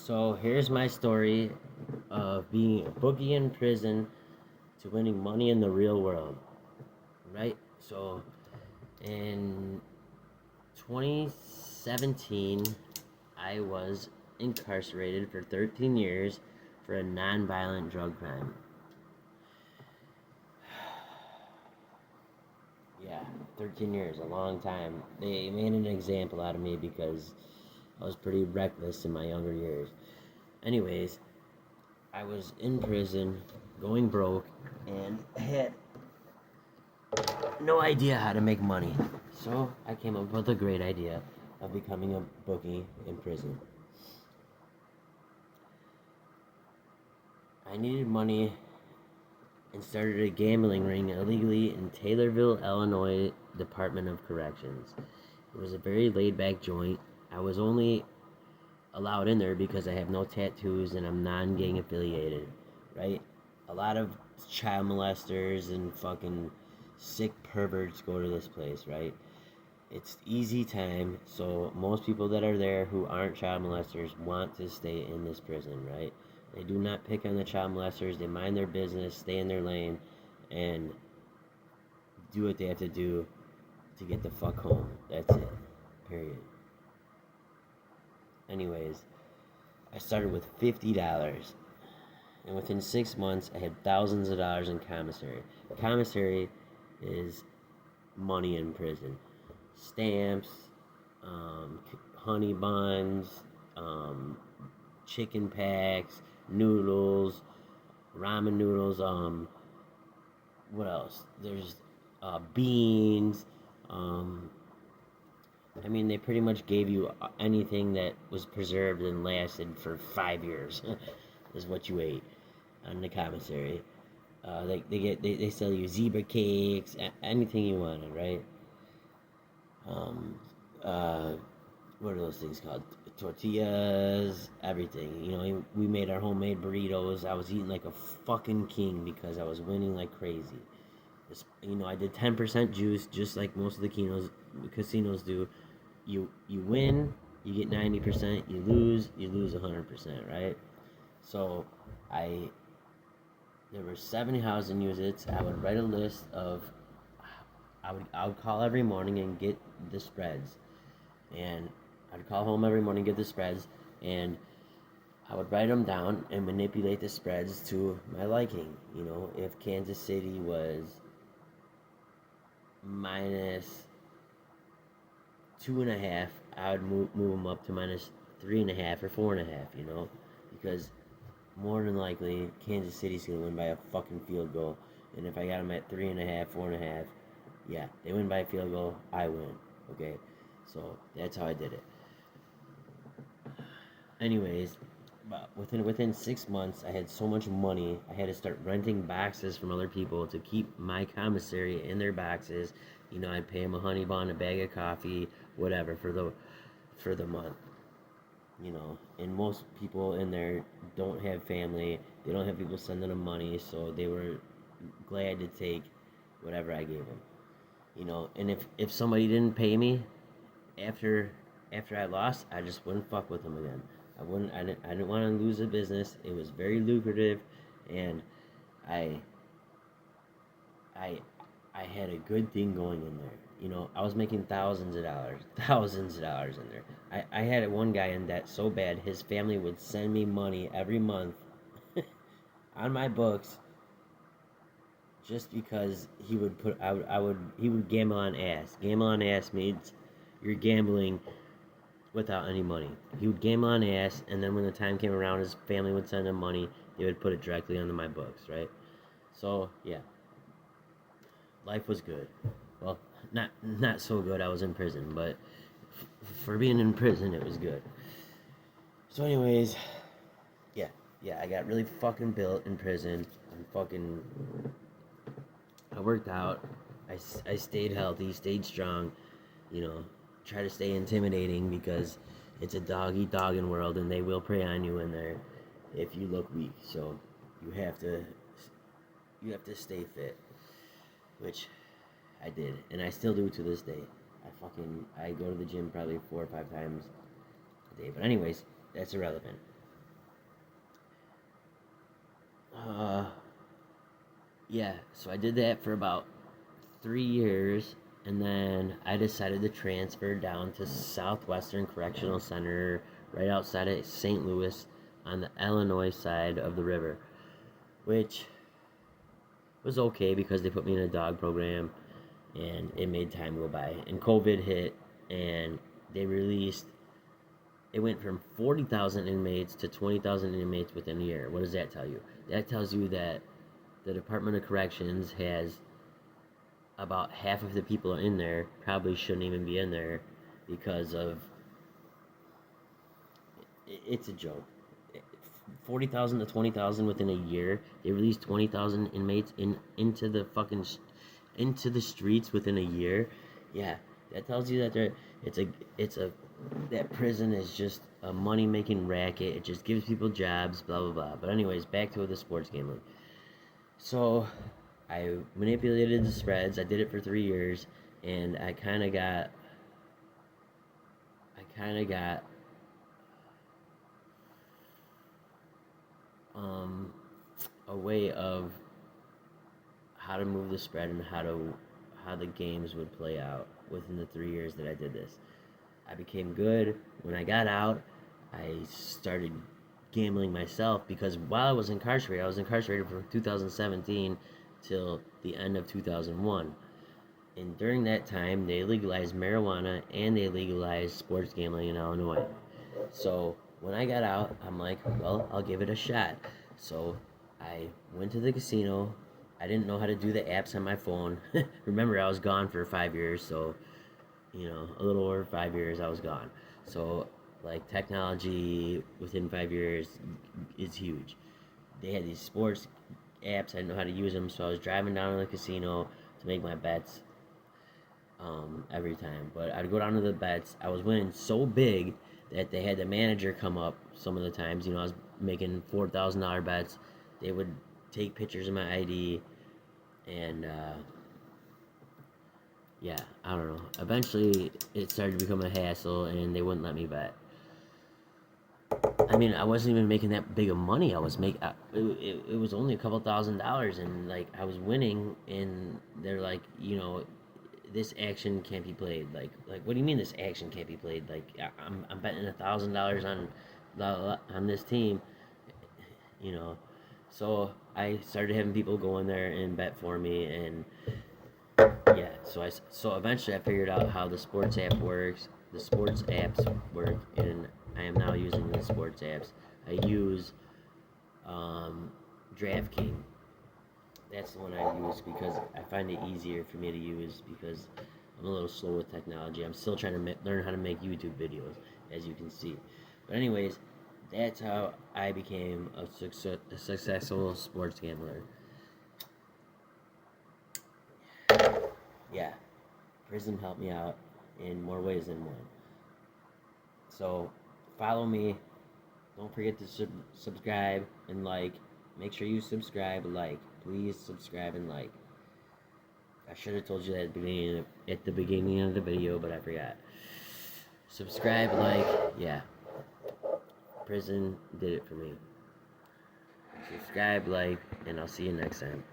So here's my story of being a bookie in prison to winning money in the real world. Right? So in 2017, I was incarcerated for 13 years for a non-violent drug crime. Yeah, 13 years, a long time. They made an example out of me because I was pretty reckless in my younger years. Anyways, I was in prison, going broke, and had no idea how to make money. So I came up with a great idea of becoming a bookie in prison. I needed money and started a gambling ring illegally in Taylorville, Illinois Department of Corrections. It was a very laid back joint. I was only allowed in there because I have no tattoos and I'm non gang affiliated, right? A lot of child molesters and fucking sick perverts go to this place, right? It's easy time, so most people that are there who aren't child molesters want to stay in this prison, right? They do not pick on the child molesters, they mind their business, stay in their lane, and do what they have to do to get the fuck home. That's it. Period. Anyways, I started with $50, and within 6 months, I had thousands of dollars in commissary. Commissary is money in prison. Stamps, honey buns, chicken packs, noodles, ramen noodles. What else? There's beans. Um, I mean, they pretty much gave you anything that was preserved and lasted for 5 years. Is what you ate on the commissary. They sell you zebra cakes, anything you wanted, right? Um, uh, what are those things called? Tortillas, everything. You know, we made our homemade burritos. I was eating like a fucking king because I was winning like crazy. You know, I did 10% juice, just like most of the casinos do. You win, you get 90%. You lose 100%, right? So, I there were 70 housing units. I would write a list of. I would call every morning and get the spreads, and I'd call home every morning, get the spreads, and I would write them down and manipulate the spreads to my liking. You know, if Kansas City was minus 2.5, I would move them up to minus 3.5 or 4.5. You know, because more than likely Kansas City's gonna win by a fucking field goal, and if I got them at 3.5, 4.5, yeah, they win by a field goal, I win. Okay, so that's how I did it. Anyways, but within 6 months, I had so much money, I had to start renting boxes from other people to keep my commissary in their boxes. You know, I'd pay them a honey bun, a bag of coffee, whatever for the month. You know, and most people in there don't have family. They don't have people sending them money, so they were glad to take whatever I gave them. You know, and if somebody didn't pay me after after I lost, I just wouldn't fuck with them again. I didn't want to lose the business. It was very lucrative, and I I I had a good thing going in there. You know, I was making thousands of dollars in there. I had one guy in debt so bad his family would send me money every month on my books just because he would put I would he would gamble on ass. Gamble on ass means you're gambling without any money. He would gamble on ass, and then when the time came around, his family would send him money. They would put it directly onto my books, right? So yeah, life was good. Well, not so good. I was in prison, but for being in prison, it was good. So, anyways, yeah, yeah, I got really fucking built in prison. I worked out. I stayed healthy, stayed strong. You know, try to stay intimidating because it's a dog eat dog in world, and they will prey on you in there if you look weak. So you have to you have to stay fit, which I did, and I still do to this day. I go to the gym probably 4 or 5 times a day. But anyways, that's irrelevant. Uh, yeah, so I did that for about 3 years, and then I decided to transfer down to Southwestern Correctional Center, right outside of St. Louis, on the Illinois side of the river, which was okay because they put me in a dog program, and it made time go by. And COVID hit, and they released. It went from 40,000 inmates to 20,000 inmates within a year. What does that tell you? That tells you that the Department of Corrections has about half of the people in there probably shouldn't even be in there because of it's a joke. 40,000 to 20,000 within a year. They released 20,000 inmates into the fucking into the streets within a year. Yeah, that tells you that it's a that prison is just a money making racket. It just gives people jobs, blah blah blah. But anyways, back to the sports gambling. So I manipulated the spreads. I did it for 3 years, and I kind of got um, a way of how to move the spread and how the games would play out within the 3 years that I did this. I became good. When I got out, I started gambling myself because while I was incarcerated from 2017 till the end of 2001. And during that time, they legalized marijuana and they legalized sports gambling in Illinois. So when I got out, I'm like, well, I'll give it a shot. So I went to the casino. I didn't know how to do the apps on my phone. Remember, I was gone for 5 years, so a little over 5 years I was gone. So like technology within 5 years is huge. They had these sports apps. I didn't know how to use them, so I was driving down to the casino to make my bets every time. But I'd go down to the bets. I was winning so big that they had the manager come up some of the times. I was making $4,000 bets. They would take pictures of my ID, and yeah, I don't know. Eventually, it started to become a hassle, and they wouldn't let me bet. I mean, I wasn't even making that big of money. I was it was only a couple $1,000s, and like I was winning, and they're like, this action can't be played. Like, what do you mean this action can't be played? Like, I'm betting $1,000 on this team, you know. So I started having people go in there and bet for me, and yeah. So eventually I figured out how the sports app works. The sports apps work, and I am now using the sports apps. I use DraftKings. That's the one I use because I find it easier for me to use because I'm a little slow with technology. I'm still trying to learn how to make YouTube videos, as you can see. But anyways, that's how I became a successful sports gambler. Yeah, Prism helped me out in more ways than one. So follow me. Don't forget to subscribe and like. Make sure you subscribe, like. Please subscribe and like. I should have told you that at the beginning of the video, but I forgot. Subscribe, like, yeah. Prison did it for me. Subscribe, like, and I'll see you next time.